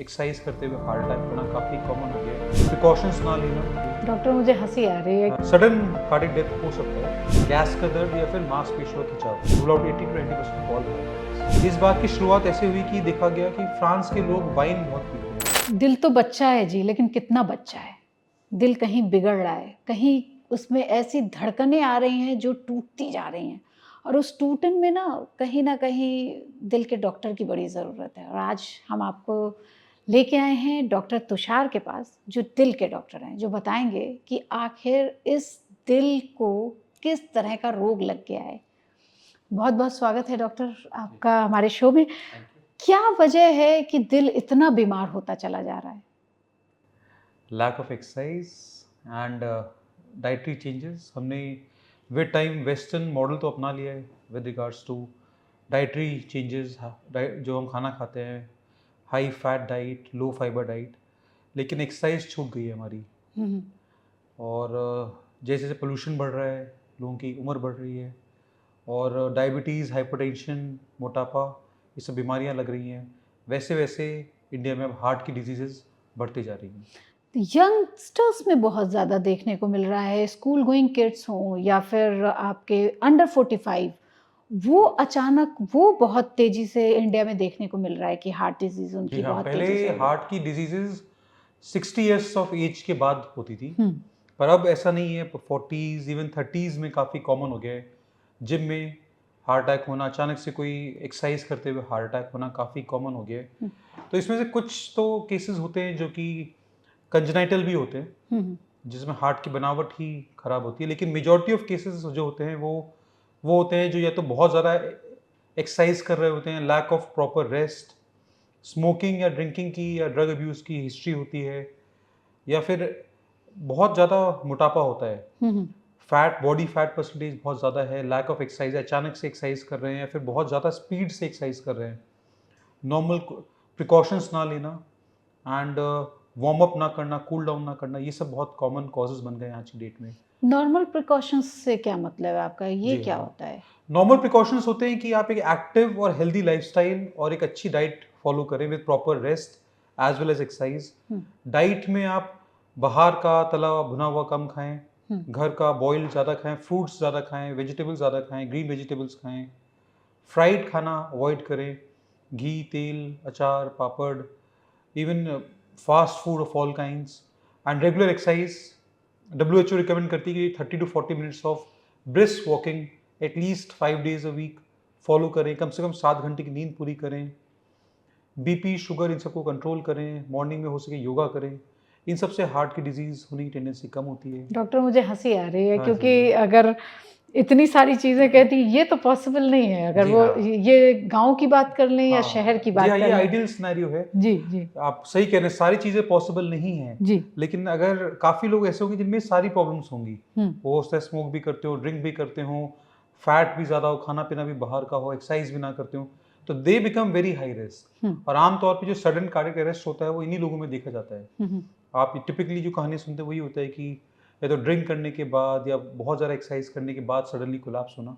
Exercise करते हुए heart attack होना काफ़ी कॉमन हो गया है। प्रिकॉशंस ना लेना, डॉक्टर मुझे हंसी आ रही है। सडन कार्डियक डेथ हो सकता है, गैस का दर्द या फिर मांसपेशियों का खिंचाव, रूल आउट 80 to 90% फॉल है। इस बात की शुरुआत ऐसे हुई कि देखा गया कि फ्रांस के लोग वाइन बहुत पीते हैं। दिल तो बच्चा है जी, लेकिन कितना बच्चा है। दिल कहीं बिगड़ रहा है, कहीं उसमें ऐसी धड़कनें आ रही हैं जो टूटती जा रही हैं, और उस टूटन में ना कहीं दिल के डॉक्टर की बड़ी ज़रूरत है। और आज हम आपको लेके आए हैं डॉक्टर तुषार के पास, जो दिल के डॉक्टर हैं, जो बताएंगे कि आखिर इस दिल को किस तरह का रोग लग गया है। बहुत बहुत स्वागत है डॉक्टर आपका हमारे शो में। Thank you. क्या वजह है कि दिल इतना बीमार होता चला जा रहा है? Lack of exercise and dietary changes. हमने विद टाइम वेस्टर्न मॉडल तो अपना लिया है with regards to dietary changes. जो हम खाना खाते हैं, high fat diet, low fibre diet, लेकिन एक्सरसाइज छूट गई है हमारी। हम्म। और जैसे जैसे पोल्यूशन बढ़ रहा है, लोगों की उम्र बढ़ रही है, और डायबिटीज़, हाइपरटेंशन, मोटापा, ये सब बीमारियां लग रही हैं, वैसे वैसे इंडिया में अब हार्ट की डिजीज़ेज़ बढ़ती जा रही हैं। यंगस्टर्स में बहुत ज़्यादा देखने को मिल रहा है, स्कूल गोइंग किड्स हों या फिर आपके अंडर 45, वो अचानक वो बहुत तेज़ी से इंडिया में देखने को मिल रहा है कि हार्ट डिजीज़ जी उनकी हाँ, बहुत पहले तेज़ी से हो रही हार्ट की डिजीज़ेज़ 60 ईयर्स ऑफ एज के बाद होती थी, है। पर अब ऐसा नहीं है। 40s इवन 30s में काफ़ी कॉमन हो गया है। जिम में हार्ट अटैक होना, अचानक से कोई एक्सरसाइज करते हुए हार्ट अटैक होना काफ़ी कॉमन हो गया है। तो इसमें से कुछ तो केसेस होते हैं जो कि कंजेनाइटल भी होते हैं, हम्म। जिसमें हार्ट की बनावट ही खराब होती है, लेकिन मेजॉरिटी ऑफ केसेस जो होते हैं वो होते हैं जो या तो बहुत ज़्यादा एक्सरसाइज कर रहे होते हैं, lack of proper rest, smoking या ड्रिंकिंग की या ड्रग अब्यूज़ की हिस्ट्री होती है, या फिर बहुत ज़्यादा मोटापा होता है, हम्म। फैट, बॉडी फैट परसेंटेज बहुत ज़्यादा है, लैक ऑफ एक्सरसाइज, अचानक से एक्सरसाइज कर रहे हैं या फिर बहुत ज़्यादा स्पीड से एक्सरसाइज कर रहे हैं, नॉर्मल प्रिकॉशंस ना लेना, एंड वार्म अप ना करना, कूल डाउन ना करना, ये सब बहुत कॉमन कॉजेज बन गए हैं आज की डेट में। नॉर्मल प्रिकॉशंस से क्या मतलब है आपका? ये जी क्या हाँ, होता है? नॉर्मल प्रिकॉशंस होते हैं कि आप एक एक्टिव और हेल्दी लाइफस्टाइल और एक अच्छी डाइट फॉलो करें with proper rest as well as exercise. Hmm. Diet में आप बाहर का तला हुआ भुना हुआ कम खाएं, हम्म। घर का बॉइल्ड ज़्यादा खाएं, फ्रूट्स ज़्यादा खाएं, वेजिटेबल्स ज़्यादा खाएं, ग्रीन वेजिटेबल्स खाएं, फ्राइड खाना अवॉइड करें, घी, तेल, अचार, पापड़, even fast food of all kinds, and regular exercise. WHO recommend करती है कि 30 to 40 minutes of brisk walking at least 5 days a week follow करें, कम से कम 7 घंटे की नींद पूरी करें, बीपी, शुगर, इन सबको कंट्रोल करें, मॉर्निंग में हो सके योगा करें। इन सब से हार्ट की डिजीज़ होने की टेंडेंसी कम होती है। डॉक्टर मुझे हंसी आ रही है, हाँ जी, क्योंकि अगर इतनी सारी चीज़ें कहती, ये तो पॉसिबल नहीं है। अगर जी वो हाँ, ये गाँव की बात कर लें या शहर हाँ, की जी बात हाँ, कर ये लें। आइडियल सिनेरियो है। जी, जी, आप सही कह रहे हैं, सारी चीज़ें पॉसिबल नहीं हैं, जी। लेकिन अगर काफ़ी लोग ऐसे होंगे जिनमें सारी प्रॉब्लम्स होंगी, हुँ, वो हो सकता है स्मोक भी करते हो, ड्रिंक भी करते हो, फैट भी ज़्यादा हो, खाना पीना भी बाहर का हो, एक्सरसाइज भी ना करते हो, तो they become very high risk. Hmm, और आमतौर पे जो सडन कार्डियक अरेस्ट होता है वो इन्हीं लोगों में देखा जाता है। हुँ, हुँ। आप टिपिकली जो कहानी सुनते हैं वही होता है कि या तो ड्रिंक करने के बाद या बहुत ज़्यादा एक्सरसाइज करने के बाद सडनली कोलैप्स होना।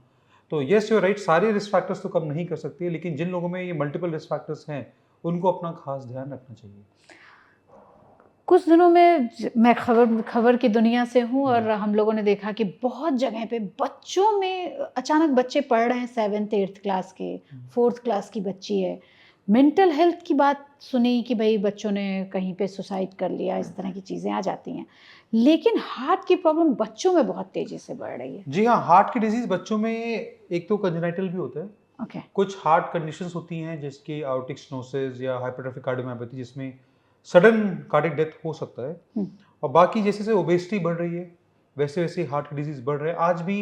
तो येस, यू आर राइट, सारे रिस्क फैक्टर्स तो कम नहीं कर सकते, लेकिन जिन लोगों में ये मल्टीपल रिस्क फैक्टर्स हैं उनको अपना खास ध्यान रखना चाहिए। कुछ दिनों में मैं खबर की दुनिया से हूँ, जी। और हम लोगों ने देखा कि बहुत जगह पे बच्चों में अचानक बच्चे पढ़ रहे हैं, 7th 8th क्लास के, 4th क्लास की बच्ची है। मेंटल हेल्थ की बात सुनी कि भाई बच्चों ने कहीं पे सुसाइड कर लिया, इस तरह की चीज़ें आ जाती हैं। लेकिन हार्ट की प्रॉब्लम बच्चों में बहुत तेज़ी से बढ़ रही है। जी हाँ, हार्ट की डिजीज़ बच्चों में एक तो कंजेनाइटल भी होता है। ओके। कुछ हार्ट कंडीशंस होती हैं जिसकी आयोटिक स्टेनोसिस या हाइपरट्रोफिक कार्डियोमायोपैथी, जिसमें सडन कार्डियक डेथ हो सकता है। हुँ, और बाकी जैसे जैसे ओबेसिटी बढ़ रही है, वैसे वैसे हार्ट की डिजीज़ बढ़ रहे हैं। आज भी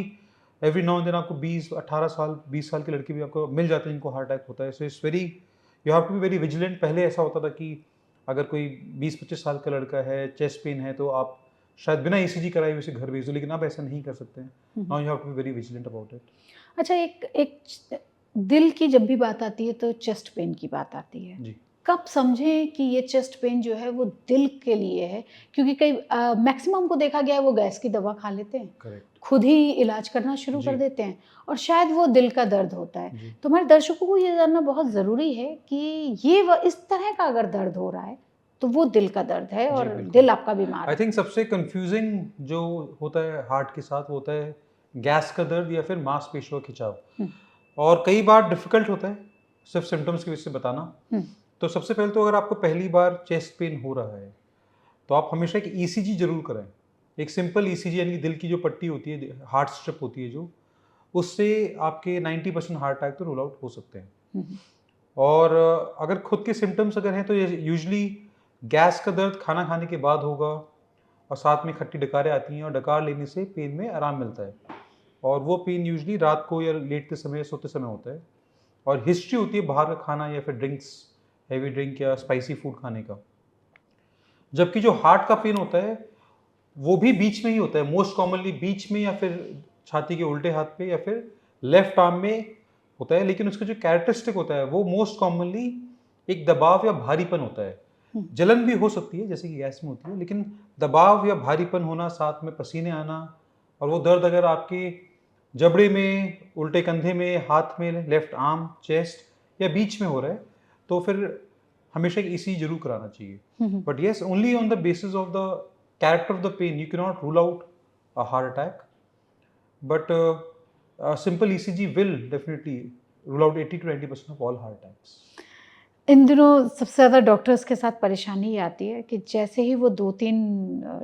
एवरी नाउ एंड देन आपको 20-18 साल, 20 साल के लड़के भी आपको मिल जाते हैं जिनको हार्ट अटैक होता है। So it's very, you have to be very vigilant. पहले ऐसा होता था कि अगर कोई 20-25 साल का लड़का है, चेस्ट पेन है, तो आप शायद बिना ईसीजी कराए उसे घर भेज दो, लेकिन अब ऐसा नहीं कर सकते हैं। Hmm, now hmm. You have to be very vigilant about it. अच्छा, एक एक दिल की जब भी बात आती है तो चेस्ट पेन की बात आती है। जी। कब समझें कि ये चेस्ट पेन जो है वो दिल के लिए है? क्योंकि कई मैक्सिमम को देखा गया है वो गैस की दवा खा लेते हैं, करेक्ट। खुद ही इलाज करना शुरू कर जी, देते हैं और शायद वो दिल का दर्द होता है। जी। तो हमारे दर्शकों को ये जानना बहुत ज़रूरी है कि ये इस तरह का अगर दर्द हो रहा है, तो वो दिल का दर्द है जी, और बिल्कुल। दिल आपका बीमार आई है। थिंक सबसे कन्फ्यूज़िंग जो होता है हार्ट के साथ वो होता है गैस का दर्द या फिर मांसपेशियों का खिंचाव। हुँ, और कई बार डिफ़िकल्ट होता है सिर्फ़ सिम्पटम्स की वजह से बताना। हुँ, तो सबसे पहले तो अगर आपको पहली बार चेस्ट पेन हो रहा है, तो आप हमेशा एक ईसीजी ज़रूर कराएँ। एक सिंपल ईसीजी यानी कि दिल की जो पट्टी होती है, हार्ट स्ट्रिप होती है जो, उससे आपके 90% हार्ट अटैक तो रूल आउट हो सकते हैं। हुँ, हुँ, और अगर खुद के सिम्पटम्स अगर हैं तो ये यूजुअली गैस का दर्द खाना खाने के बाद होगा और साथ में खट्टी डकारें आती हैं और डकार लेने से पेन में आराम मिलता है। और वो पेन यूजुअली रात को या लेटते समय, सोते समय होता है। और हिस्ट्री होती है बाहर का खाना या फिर ड्रिंक्स, हेवी ड्रिंक या स्पाइसी फूड खाने का। जबकि जो हार्ट का पेन होता है, वो भी बीच में ही होता है, मोस्ट कॉमनली बीच में या फिर छाती के उल्टे हाथ पे या फिर लेफ्ट आर्म में होता है। लेकिन उसका जो कैरेक्टरिस्टिक होता है वो मोस्ट कॉमनली एक दबाव या भारीपन होता है। हुँ, जलन भी हो सकती है जैसे कि गैस में होती है, लेकिन दबाव या भारीपन होना, साथ में पसीने आना और वो दर्द अगर आपके जबड़े में, उल्टे कंधे में, हाथ में, लेफ्ट आर्म, चेस्ट या बीच में हो रहा है, तो फिर हमेशा एक ईसीजी जरूर कराना चाहिए। हुँ, हुँ। But yes, only on the basis of the character of the pain, you cannot rule out a heart attack. But a simple ECG will definitely rule out 80 to 90% of all heart attacks. इन दिनों सबसे ज़्यादा doctors के साथ परेशानी ये आती है कि जैसे ही वो 2-3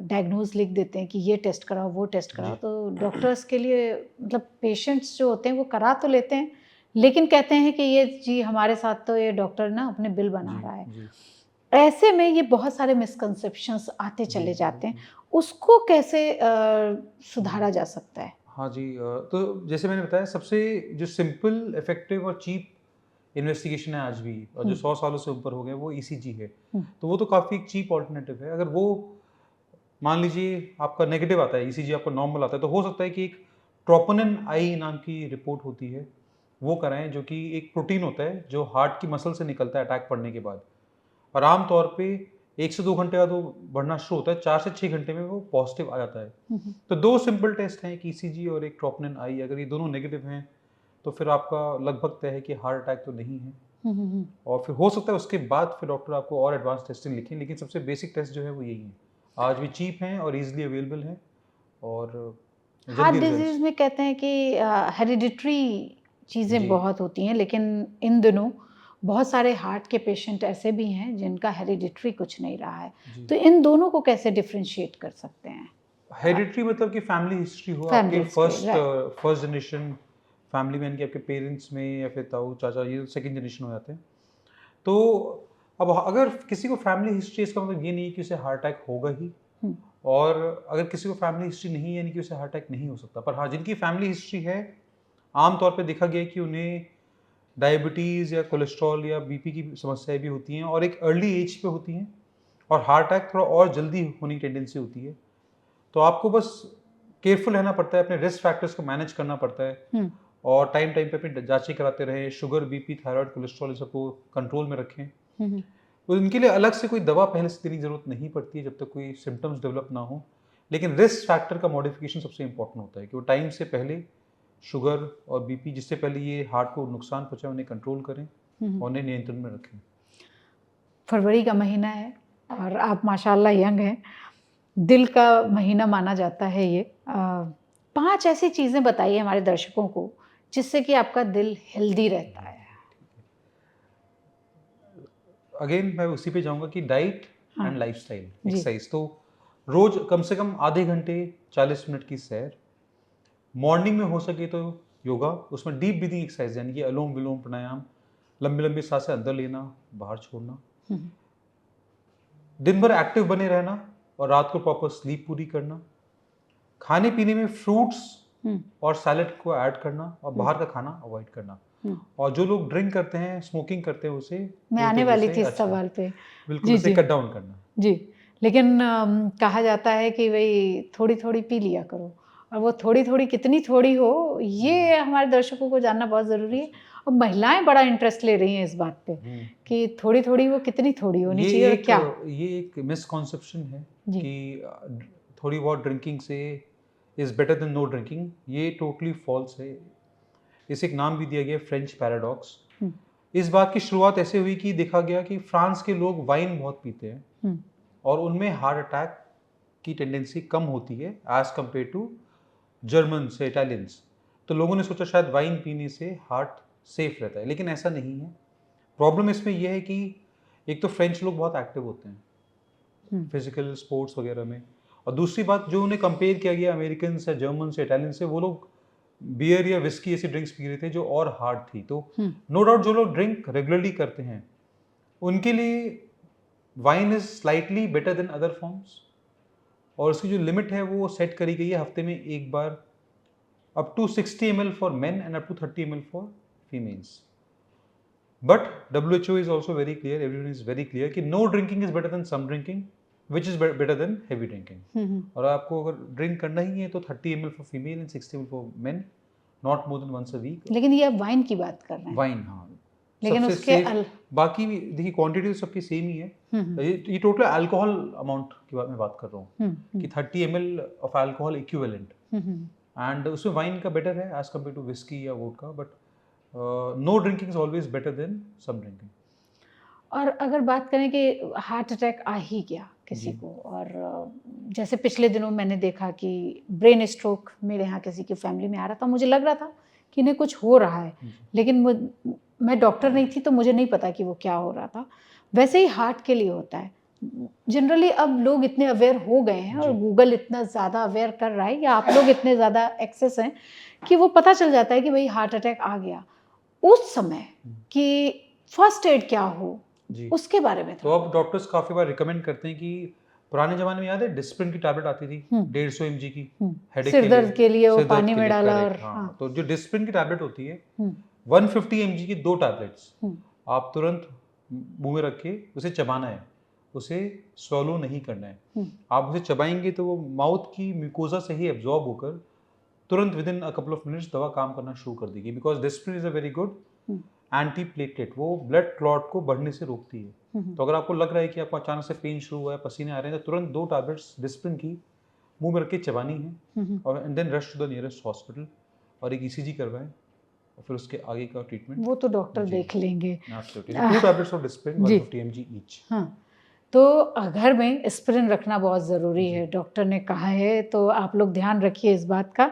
डायग्नोज़ लिख देते हैं कि ये टेस्ट कराओ, वो टेस्ट कराओ, जी, तो डॉक्टर्स के लिए मतलब पेशेंट्स जो होते हैं वो करा तो लेते हैं, लेकिन कहते हैं कि ये जी हमारे साथ तो ये डॉक्टर ना अपने बिल बना जी, रहा है। जी, ऐसे में ये बहुत सारे मिसकंसेप्शंस आते जी, चले जाते हैं, बिल्कुल। उसको कैसे जी, सुधारा जा सकता है? हाँ जी, तो जैसे मैंने बताया सबसे जो सिंपल, इफेक्टिव और चीप इन्वेस्टिगेशन है आज भी और जो हुँ, 100 सालों से ऊपर हो गए वो ईसीजी है। हुँ, तो वो तो काफ़ी एक चीप ऑल्टरनेटिव है। अगर वो मान लीजिए आपका नेगेटिव आता है, ईसीजी आपका नॉर्मल आता है, तो हो सकता है कि एक ट्रोपोनिन आई नाम की रिपोर्ट होती है, वो कराएँ जो कि एक प्रोटीन होता है जो हार्ट की मसल से निकलता है अटैक पड़ने के बाद। और आम तौर पे 1 से 2 घंटे बाद वो बढ़ना शुरू होता है, 4 से 6 घंटे में वो पॉजिटिव आ जाता है। हुँ, हुँ, तो 2 सिंपल टेस्ट हैं, एक ईसीजी और एक ट्रोपोनिन आई, अगर ये दोनों नेगेटिव हैं, तो फिर आपका लगभग तय है कि हार्ट अटैक तो नहीं है। हुँ, हुँ, हुँ। और फिर हो सकता है उसके बाद फिर डॉक्टर आपको और एडवांस टेस्टिंग लिखें, लेकिन सबसे बेसिक टेस्ट जो है वो यही है। आज भी चीप हैं और ईज़िली अवेलेबल हैं और हार्ट जल्दी डिज़ीज़ रिजल्ट्स। में कहते हैं कि हेरिडिटरी चीज़ें जी, बहुत होती हैं, लेकिन इन दिनों बहुत सारे हार्ट के पेशेंट ऐसे भी हैं जिनका हेरिडिटरी कुछ नहीं रहा है। जी। तो इन दोनों को कैसे डिफरेंशिएट कर सकते हैं? अ, हेरिडिटरी मतलब कि फैमिली हिस्ट्री हो, आपके family history right. First generation family में, यानी कि आपके पेरेंट्स में या फिर ताऊ, चाचा, ये सेकंड जनरेशन हो जाते हैं। तो अब अगर किसी को फैमिली हिस्ट्री, इसका मतलब ये नहीं है कि उसे हार्ट अटैक होगा ही। हुँ, और अगर किसी को फैमिली हिस्ट्री नहीं है यानी कि उसे हार्ट अटैक नहीं हो सकता। पर हाँ, जिनकी फैमिली हिस्ट्री है, आम तौर पे देखा गया है कि उन्हें डायबिटीज़ या कोलेस्ट्रॉल या बीपी की समस्याएँ भी होती हैं और एक अर्ली एज पे होती हैं और हार्ट अटैक थोड़ा और जल्दी होने की टेंडेंसी होती है। तो आपको बस केयरफुल रहना पड़ता है, अपने रिस्क फैक्टर्स को मैनेज करना पड़ता है हुँ, और टाइम-टाइम पे अपनी जाँचें कराते रहें, शुगर, बीपी, थायरॉइड, कोलेस्ट्रॉल इन सबको कंट्रोल में रखें। हुँ, हुँ। तो इनके लिए अलग से कोई दवा पहले से देने की ज़रूरत नहीं पड़ती है जब तक कोई सिम्पटम्स डेवलप ना हो। लेकिन रिस्क फैक्टर का मॉडिफ़िकेशन सबसे इम्पोर्टेंट होता है कि वो टाइम से पहले शुगर और बीपी जिससे पहले ये हार्ट को नुकसान पहुँचाए उन्हें कंट्रोल करें हुँ, हुँ। और उन्हें नियंत्रण में रखें। फरवरी का महीना है और आप माशाल्लाह यंग हैं। दिल का महीना माना जाता है ये। 5 ऐसी चीज़ें बताइए हमारे दर्शकों को जिससे कि आपका दिल हेल्दी रहता जी, है। ठीक है। अगेन मैं उसी पे जाऊँगा कि डाइट हाँ, एंड लाइफ़स्टाइल, जी। एक्सरसाइज़। तो रोज़ कम से कम आधे घंटे 40 मिनट की सैर, मॉर्निंग में हो सके तो योगा, उसमें डीप ब्रीथिंग एक्सरसाइज़ यानी कि अनुलोम-विलोम, प्राणायाम, लंबी-लंबी साँसें अंदर लेना, बाहर छोड़ना। हुँ, हुँ, दिन भर एक्टिव बने रहना और रात को प्रॉपर स्लीप पूरी करना। खाने-पीने में फ्रूट्स हुँ, और सैलेड को ऐड करना और हुँ, बाहर का खाना अवॉइड करना। हुँ। और जो लोग ड्रिंक करते हैं, स्मोकिंग करते हैं, उसे मैं पूरी आने तरीके वाली से थी इस अच्छा, सवाल पे। बिल्कुल जी, उसे जी, कट डाउन करना। जी। लेकिन कहा जाता है कि भई थोड़ी-थोड़ी पी लिया करो और वो थोड़ी-थोड़ी कितनी थोड़ी हो, जी, ये हमारे दर्शकों को जानना बहुत ज़रूरी है। अच्छा। और महिलाएं बड़ा इंटरेस्ट ले रही हैं इस बात पे कि थोड़ी थोड़ी, वो कितनी थोड़ी होनी चाहिए और क्या। ये एक मिसकॉन्सेप्शन है जी। कि थोड़ी बहुत ड्रिंकिंग से is better than no drinking. ये टोटली फॉल्स है। इसे एक नाम भी दिया गया फ्रेंच पैराडॉक्स। हम्म, इस बात की शुरुआत ऐसे हुई कि देखा गया कि फ्रांस के लोग वाइन बहुत पीते हैं हम्म, और उनमें हार्ट अटैक की टेंडेंसी कम होती है एज कम्पेयर टू जर्मन्स या इटालियंस। तो लोगों ने सोचा शायद वाइन पीने से हार्ट सेफ रहता है, लेकिन ऐसा नहीं है। प्रॉब्लम इसमें यह है कि एक तो फ्रेंच लोग बहुत एक्टिव होते हैं फिजिकल स्पोर्ट्स वगैरह में, और दूसरी बात जो उन्हें कंपेयर किया गया अमेरिकन से, जर्मन से, इटालियन से, वो लोग बियर या विस्की ऐसी ड्रिंक्स पी रहे थे जो और हार्ड थी। तो नो डाउट जो लोग ड्रिंक रेगुलरली करते हैं उनके लिए wine is slightly better than other forms, और उसकी जो लिमिट है वो सेट करी गई है हफ्ते में एक बार, up to 60 ml for men and up to 30 ml for females. But WHO is also very clear, everyone is very clear कि no drinking is better than some drinking, which is better than heavy drinking. और आपको अगर drink करना ही है तो 30 ml for female and 60 ml for men, not more than once a week. लेकिन ये अब वाइन की बात कर रहे हैं। वाइन, हाँ, लेकिन सबसे उसके सेफ। बाकी भी देखिए क्वांटिटी तो सबकी सेम ही है। ये टोटल अल्कोहल अमाउंट की बात मैं बात कर रहा हूँ कि 30 ml of alcohol equivalent, and उसमें वाइन का बेटर है एज कम्पेयर टू विस्की या vodka, but no drinking is always better than some drinking. और अगर बात करें कि हार्ट अटैक आ ही गया किसी को, और जैसे पिछले दिनों मैंने देखा कि ब्रेन स्ट्रोक मेरे यहाँ किसी की फैमिली में आ रहा था, मुझे लग रहा था कि इन्हें कुछ हो रहा है, लेकिन मैं डॉक्टर नहीं थी तो मुझे नहीं पता कि वो क्या हो रहा था। वैसे ही हार्ट के लिए होता है। जनरली अब लोग इतने अवेयर हो गए हैं और गूगल इतना ज़्यादा अवेयर कर रहा है, या आप लोग इतने ज़्यादा एक्सेस हैं कि वो पता चल जाता है कि भाई हार्ट अटैक आ गया। उस समय कि फर्स्ट एड क्या हो, उसके बारे में तो अब डॉक्टर्स काफ़ी बार रिकमेंड करते हैं कि पुराने ज़माने में याद है डिस्प्रिन की टैबलेट आती थी 150 mg की, हेडेक सिर दर्द के लिए वो सिर दर्द पानी के में लिए, डाला। correct, और हाँ। तो जो डिस्प्रिन की टैबलेट होती है 150 mg की 2 टैबलेट्स आप तुरंत मुंह में रख के उसे चबाना है, उसे स्वॉलो नहीं करना है। आप उसे चबाएंगे तो वो माउथ की म्यूकोजा से ही एब्जॉर्ब होकर तुरंत with in a couple of minutes दवा काम करना शुरू कर देगी, because Disprin is a very good anti platelet, वो ब्लड क्लॉट को बढ़ने से रोकती है। तो अगर आपको लग रहा है कि आपको अचानक से पेन शुरू हुआ है, पसीने आ रहे हैं, तो तुरंत 2 टैबलेट्स डिस्प्रिन की मुंह में रख के चबानी है, और and then rush to the nearest hospital और एक ECG करवाएं, और फिर उसके आगे का ट्रीटमेंट वो तो डॉक्टर देख लेंगे। 2 tablets of Disprin 150 mg each. हाँ, तो घर में एस्पिरिन रखना बहुत ज़रूरी है, डॉक्टर ने कहा है, तो आप लोग ध्यान रखिए इस बात का।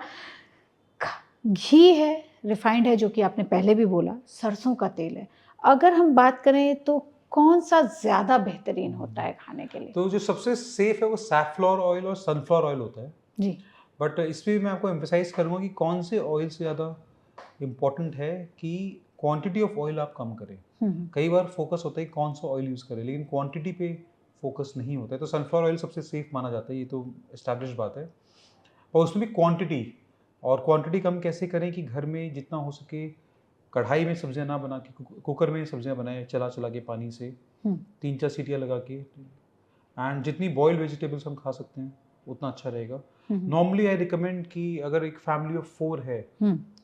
घी है, रिफाइंड है, जो कि आपने पहले भी बोला, सरसों का तेल है। अगर हम बात करें तो कौन सा ज़्यादा बेहतरीन होता है खाने के लिए? तो जो सबसे सेफ है वो सैफ्लॉवर ऑयल और सनफ्लावर ऑयल होता है जी। बट इसमें मैं आपको एम्फेसाइज करूँगा कि कौन से ऑयल से ज़्यादा इम्पॉर्टेंट है कि क्वांटिटी ऑफ ऑयल आप कम करें। कई बार फोकस होता है कि कौन सा ऑयल यूज़ करें, लेकिन क्वांटिटी पे फोकस नहीं होता है। तो सनफ्लावर ऑयल सबसे सेफ माना जाता है, ये तो एस्टैब्लिश बात है। और उसमें भी क्वांटिटी, और क्वांटिटी कम कैसे करें कि घर में जितना हो सके कढ़ाई में सब्जियां ना बना के कुकर में सब्जियां बनाएं, चला चला के पानी से 3-4 सीटियाँ लगा के, एंड जितनी बॉइल्ड वेजिटेबल्स हम खा सकते हैं उतना अच्छा रहेगा। नॉर्मली आई रिकमेंड कि अगर एक फैमिली ऑफ 4 है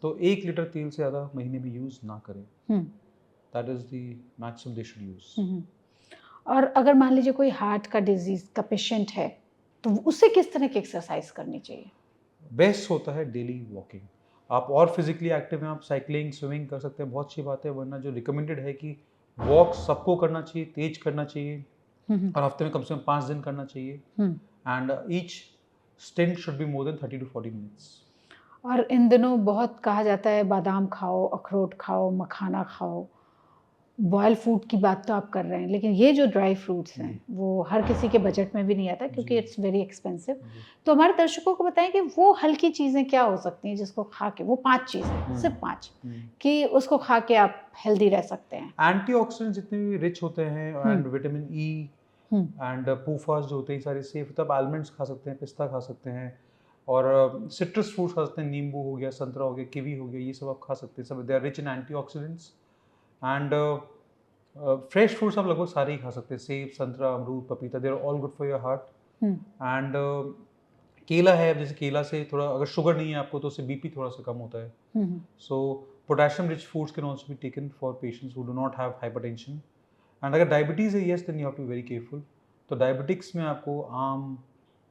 तो 1 लीटर तेल से ज़्यादा महीने में यूज़ ना करें। That is the maximum they should use. और अगर मान लीजिए कोई हार्ट का डिजीज़ का पेशेंट है तो उसे किस तरह की एक्सरसाइज करनी चाहिए? बेस्ट होता है डेली वॉकिंग। आप और फिजिकली एक्टिव हैं, आप साइकिलिंग, स्विमिंग कर सकते हैं, बहुत अच्छी बात है। वरना जो रिकमेंडेड है कि वॉक सबको करना चाहिए, तेज करना चाहिए, और हफ्ते में कम से कम 5 दिन करना चाहिए, and each stint should be more than 30 to 40 minutes. और इन दिनों बहुत कहा जाता है बादाम खाओ, अखरोट खाओ, मखाना खाओ। बॉयल फूड की बात तो आप कर रहे हैं, लेकिन ये जो ड्राई फ्रूट्स हैं वो हर किसी के बजट में भी नहीं आता, क्योंकि इट्स वेरी एक्सपेंसिव। तो हमारे दर्शकों को बताएं कि वो हल्की चीज़ें क्या हो सकती हैं जिसको खा के, वो 5 चीज़ें, सिर्फ 5, कि उसको खा के आप हेल्दी रह सकते हैं। एंटीऑक्सीडेंट्स जितने भी रिच होते हैं, एंड विटामिन ई एंड पूफास जो होते हैं सारे सेफ। तब आलमंड्स खा सकते हैं, पिस्ता खा सकते हैं, और सिट्रस फ्रूट्स खा सकते हैं, नींबू हो गया, संतरा हो गया, किवी हो गया, ये सब आप खा सकते हैं। सब they are rich in antioxidants. And fresh fruits आप लगभग सारे ही खा सकते हैं, सेब, संतरा, अमरूद, पपीता, they are all good for your heart. And केला है, जैसे केला से थोड़ा, अगर शुगर नहीं है आपको तो उससे BP थोड़ा सा कम होता है। सो Potassium rich foods can also be taken for patients who do not have hypertension. And अगर डायबिटीज़ है, yes, then you have to be very careful. तो डायबिटिक्स में आपको आम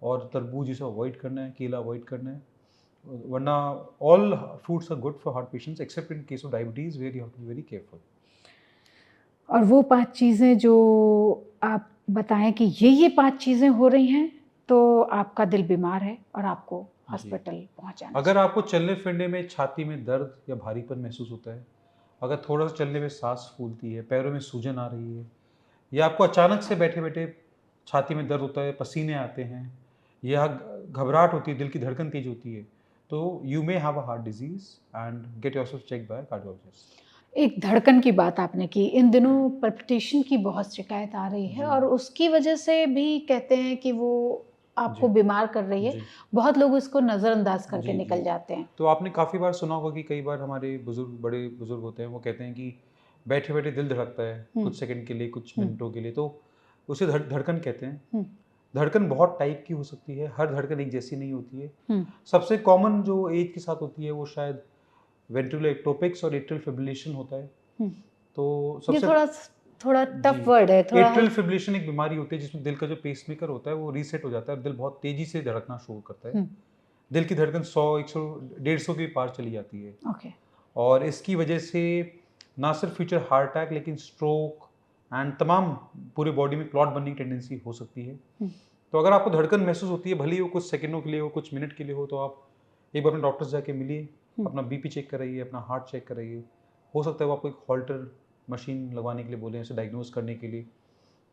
और तरबूज ये सब अवॉइड करना है, केला अवॉइड करना है, वरना all fruits are good for heart patients except in case of diabetes where you have to be very careful. और वो 5 चीज़ें जो आप बताएं कि ये 5 चीज़ें हो रही हैं तो आपका दिल बीमार है और आपको हॉस्पिटल पहुंचाना अगर आपको चलने फिरने में छाती में दर्द या भारीपन महसूस होता है, अगर थोड़ा सा चलने में सांस फूलती है, पैरों में सूजन आ रही है, या आपको अचानक से बैठे बैठे छाती में दर्द होता है, पसीने आते हैं, या घबराहट होती है, दिल की धड़कन तेज होती है, तो you may have a heart disease and get yourself check by cardiologist. एक धड़कन की बात आपने की, इन दिनों पल्पिटेशन की बहुत शिकायत आ रही है और उसकी वजह से भी कहते हैं कि वो आपको बीमार कर रही है, बहुत लोग इसको नज़रअंदाज करके निकल जाते हैं। तो आपने काफ़ी बार सुना होगा कि कई बार हमारे बुजुर्ग, बड़े बुजुर्ग होते हैं, वो कहते हैं कि बैठे बैठे दिल धड़कता है कुछ सेकंड के लिए, कुछ मिनटों के लिए, तो उसे धड़कन कहते हैं। धड़कन बहुत टाइप की हो सकती है, हर धड़कन एक जैसी नहीं होती है। सबसे कॉमन जो एज के साथ होती है वो शायद वेंट्रिकुलर एक्टोपिक्स और एट्रियल फिब्रिलेशन होता है। तो सबसे थोड़ा टफ वर्ड है। एट्रियल फिब्रिलेशन एक बीमारी होती है जिसमें दिल का जो पेसमेकर होता है वो रीसेट हो जाता है और दिल बहुत तेजी से धड़कना शुरू करता है। दिल की धड़कन 100, 100, 150 के पार चली जाती है। और इसकी वजह से ना सिर्फ फ्यूचर हार्ट अटैक लेकिन स्ट्रोक एंड तमाम पूरे बॉडी में क्लॉट बनने की टेंडेंसी हो सकती है। तो अगर आपको धड़कन महसूस होती है, भले ही वो कुछ सेकंडों के लिए हो, कुछ मिनट के लिए हो, तो आप एक बार अपने डॉक्टर से जाके मिलिए, अपना बीपी चेक कराइए, अपना हार्ट चेक कराइए। हो सकता है वो आपको एक हॉल्टर मशीन लगवाने के लिए बोले, उसे डायग्नोज करने के लिए।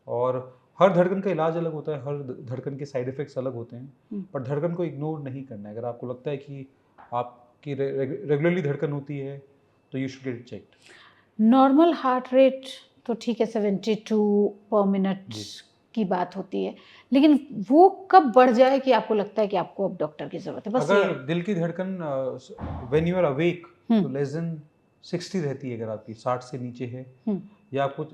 और हर धड़कन का इलाज अलग होता है, हर धड़कन के साइड इफेक्ट्स अलग होते हैं, पर धड़कन को इग्नोर नहीं करना है। अगर आपको लगता है कि आपकी रेगुलरली धड़कन होती है तो you should get checked. Normal heart rate तो ठीक है, 72 पर मिनट की बात होती है, लेकिन वो कब बढ़ जाए कि आपको लगता है कि आपको अब डॉक्टर की जरूरत है? बस अगर दिल की धड़कन व्हेन यू आर अवेक तो लेस देन 60 रहती है, अगर आपकी 60 से नीचे है, या आपको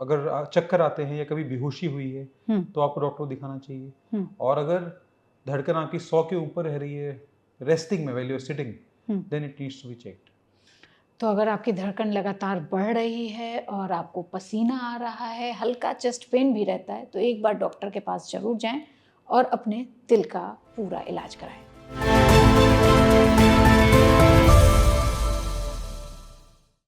अगर चक्कर आते हैं या कभी बेहोशी हुई है तो आपको डॉक्टर को दिखाना चाहिए। और अगर धड़कन आपकी 100 के ऊपर रह रही है रेस्टिंग में, when you are sitting, then it needs to be checked. तो अगर आपकी धड़कन लगातार बढ़ रही है और आपको पसीना आ रहा है, हल्का चेस्ट पेन भी रहता है, तो एक बार डॉक्टर के पास जरूर जाएं और अपने दिल का पूरा इलाज कराएं।